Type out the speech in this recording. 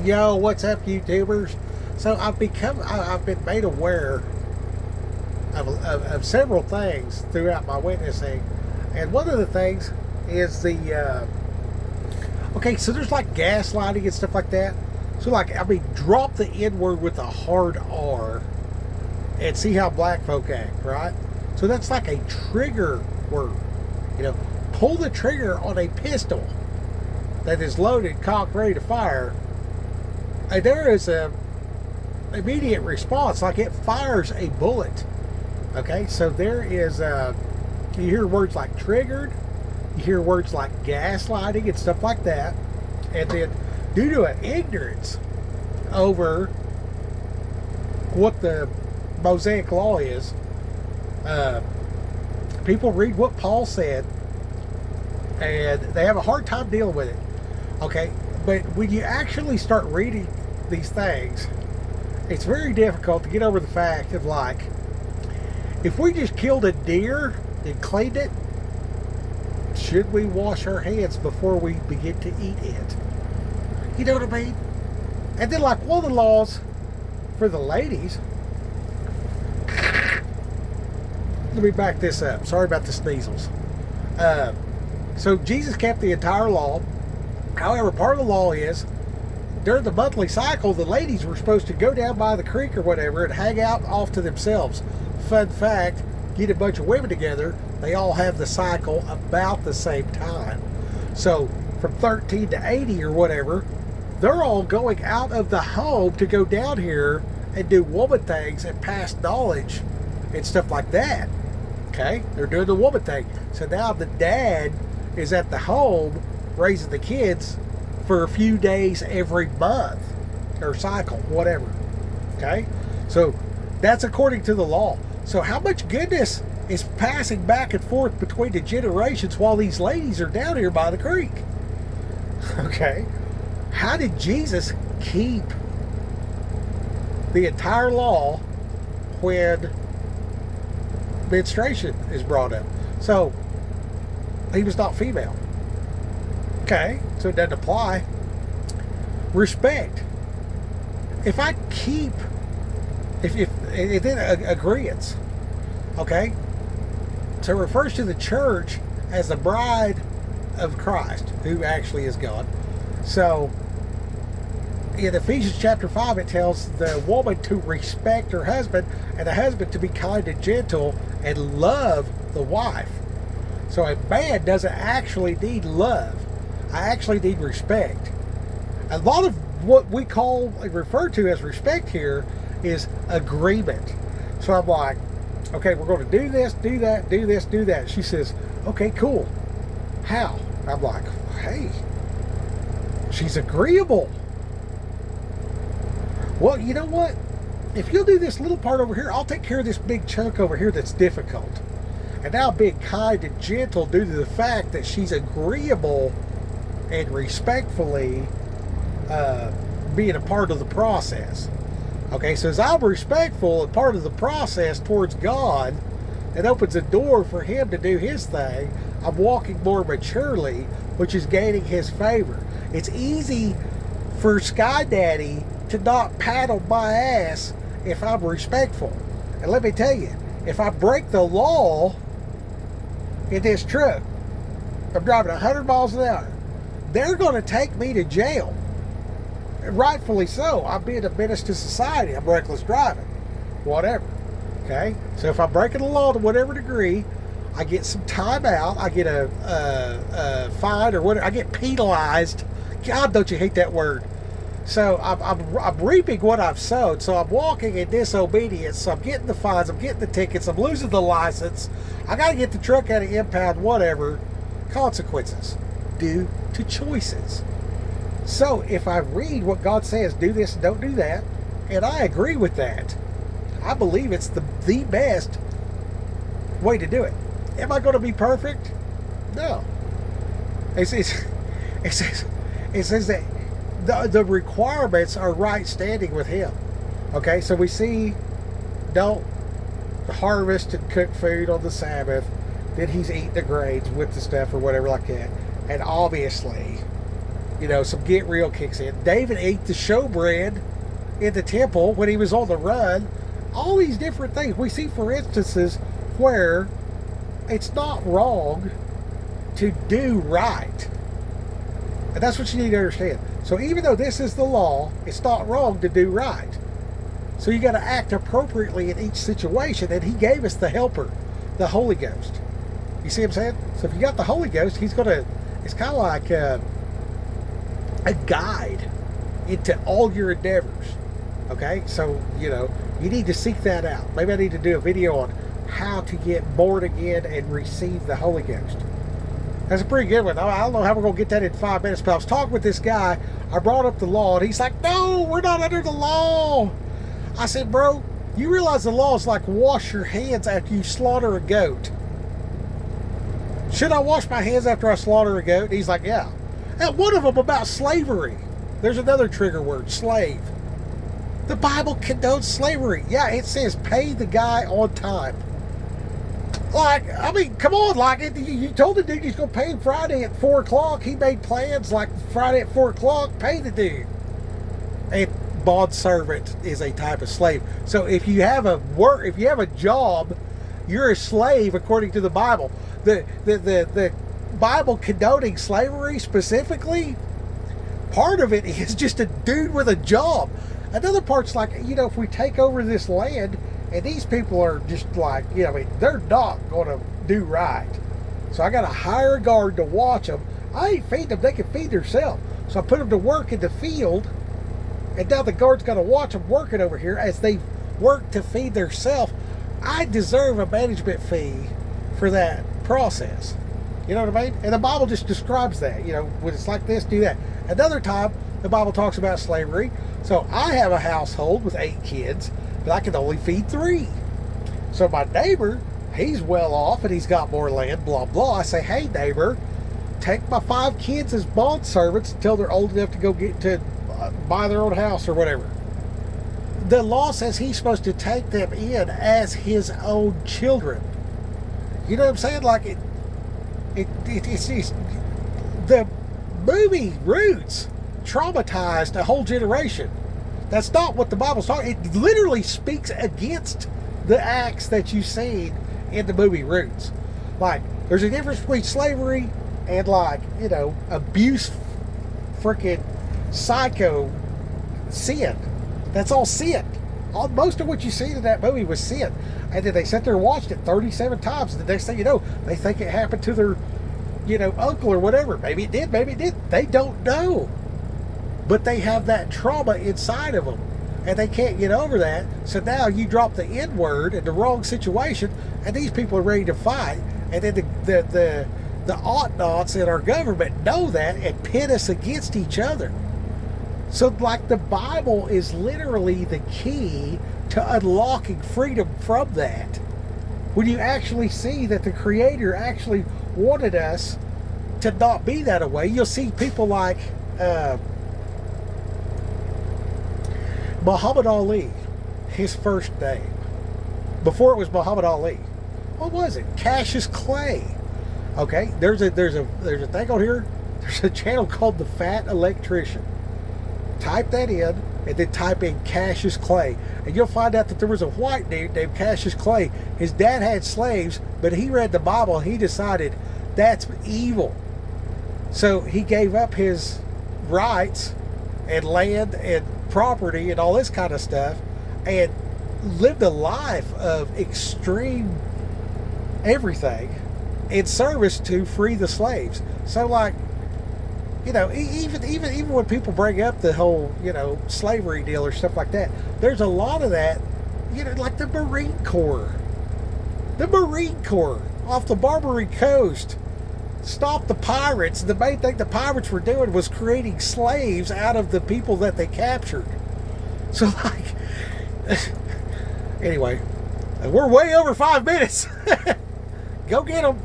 Yo, what's up, YouTubers? So I've been made aware of several things throughout my witnessing, and one of the things is okay. So there's like gaslighting and stuff like that. So drop the N word with a hard R, and see how black folk act, right? So that's like a trigger word. You know, pull the trigger on a pistol that is loaded, cocked, ready to fire. And there is a immediate response, like it fires a bullet. Okay, so there is you hear words like triggered, you hear words like gaslighting and stuff like that, and then due to an ignorance over what the Mosaic law is, people read what Paul said and they have a hard time dealing with it. Okay, but when you actually start reading these things, it's very difficult to get over the fact of, like, if we just killed a deer and cleaned it, should we wash our hands before we begin to eat it? You know what I mean? And then, like, one of the laws for the ladies, let me back this up. Sorry about the sneezels. So Jesus kept the entire law. However, part of the law is during the monthly cycle, the ladies were supposed to go down by the creek or whatever and hang out off to themselves. Fun fact, get a bunch of women together, they all have the cycle about the same time. So from 13 to 80 or whatever, they're all going out of the home to go down here and do woman things and pass knowledge and stuff like that. Okay? They're doing the woman thing. So now the dad is at the home raising the kids for a few days every month or cycle, whatever. Okay? So that's according to the law. So how much goodness is passing back and forth between the generations while these ladies are down here by the creek? Okay? How did Jesus keep the entire law when menstruation is brought up? So he was not female. Okay, so it doesn't apply. Respect. If I keep, if then agreeance, okay? So it refers to the church as the bride of Christ, who actually is God. So in Ephesians chapter 5, it tells the woman to respect her husband and the husband to be kind and gentle and love the wife. So a man doesn't actually need love. I actually need respect. A lot of what we refer to as respect here is agreement. So I'm like, okay, we're going to do this, do that, do this, do that. She says, okay, cool. How? I'm like, hey, she's agreeable. Well, you know what? If you'll do this little part over here, I'll take care of this big chunk over here that's difficult. And now being kind and gentle due to the fact that she's agreeable and respectfully being a part of the process. Okay, so as I'm respectful and part of the process towards God, it opens a door for him to do his thing. I'm walking more maturely, which is gaining his favor. It's easy for Sky Daddy to not paddle my ass if I'm respectful. And let me tell you, if I break the law in this truck, I'm driving 100 miles an hour, they're going to take me to jail. And rightfully so. I'm being a menace to society. I'm reckless driving. Whatever. Okay? So if I'm breaking the law to whatever degree, I get some time out. I get a fine or whatever. I get penalized. God, don't you hate that word? So I'm reaping what I've sowed. So I'm walking in disobedience. So I'm getting the fines. I'm getting the tickets. I'm losing the license. I got to get the truck out of impound, whatever. Consequences due to choices. So if I read what God says, do this and don't do that, and I agree with that, I believe it's the best way to do it. Am I going to be perfect? No. It says that the requirements are right standing with him. Okay, so we see don't harvest and cook food on the Sabbath. Then he's eating the grains with the stuff or whatever like that. And obviously, some get real kicks in. David ate the showbread in the temple when he was on the run. All these different things. We see, for instances, where it's not wrong to do right. And that's what you need to understand. So even though this is the law, it's not wrong to do right. So you got to act appropriately in each situation. And he gave us the helper, the Holy Ghost. You see what I'm saying? So if you got the Holy Ghost, it's kind of like a guide into all your endeavors. Okay? So, you need to seek that out. Maybe I need to do a video on how to get born again and receive the Holy Ghost. That's a pretty good one. I don't know how we're going to get that in 5 minutes, but I was talking with this guy. I brought up the law, and he's like, no, we're not under the law. I said, bro, you realize the law is like wash your hands after you slaughter a goat. Should I wash my hands after I slaughter a goat? He's like, yeah. And one of them about slavery. There's another trigger word, slave. The Bible condones slavery. Yeah, it says pay the guy on time. Come on, you told the dude he's going to pay him Friday at 4 o'clock. He made plans like Friday at 4 o'clock, pay the dude. And bond servant is a type of slave. So if you have a job, you're a slave according to the Bible. The Bible condoning slavery specifically, part of it is just a dude with a job. Another part's like, if we take over this land, and these people are just like, they're not going to do right. So I got to hire a guard to watch them. I ain't feeding them. They can feed themselves. So I put them to work in the field. And now the guard's got to watch them working over here as they work to feed themselves. I deserve a management fee for that process. You know what I mean? And the Bible just describes that. When it's like this, do that. Another time, the Bible talks about slavery. So I have a household with 8 kids, but I can only feed 3. So my neighbor, he's well off and he's got more land, blah, blah. I say, hey, neighbor, take my 5 kids as bond servants until they're old enough to go get to buy their own house or whatever. The law says he's supposed to take them in as his own children. You know what I'm saying? Like it's the movie Roots traumatized a whole generation. That's not what the Bible's talking. It literally speaks against the acts that you see in the movie Roots. Like, there's a difference between slavery and abuse, freaking psycho sin. That's all sin. Most of what you see in that movie was sin. And then they sat there and watched it 37 times. And the next thing you know, they think it happened to their, uncle or whatever. Maybe it did, maybe it didn't. They don't know. But they have that trauma inside of them. And they can't get over that. So now you drop the N-word in the wrong situation, and these people are ready to fight. And then the ought-nots in our government know that and pit us against each other. So, the Bible is literally the key to unlocking freedom from that. When you actually see that the Creator actually wanted us to not be that way, you'll see people like Muhammad Ali, his first name. Before it was Muhammad Ali. What was it? Cassius Clay. Okay, there's a thing on here. There's a channel called The Fat Electrician. Type that in and then type in Cassius Clay, and you'll find out that there was a white dude named Cassius Clay. His dad had slaves, but he read the Bible and he decided that's evil. So he gave up his rights and land and property and all this kind of stuff and lived a life of extreme everything in service to free the slaves. So even when people bring up the whole, slavery deal or stuff like that, there's a lot of that, like the Marine Corps. The Marine Corps off the Barbary Coast stopped the pirates. The main thing the pirates were doing was creating slaves out of the people that they captured. So, anyway, we're way over 5 minutes. Go get them.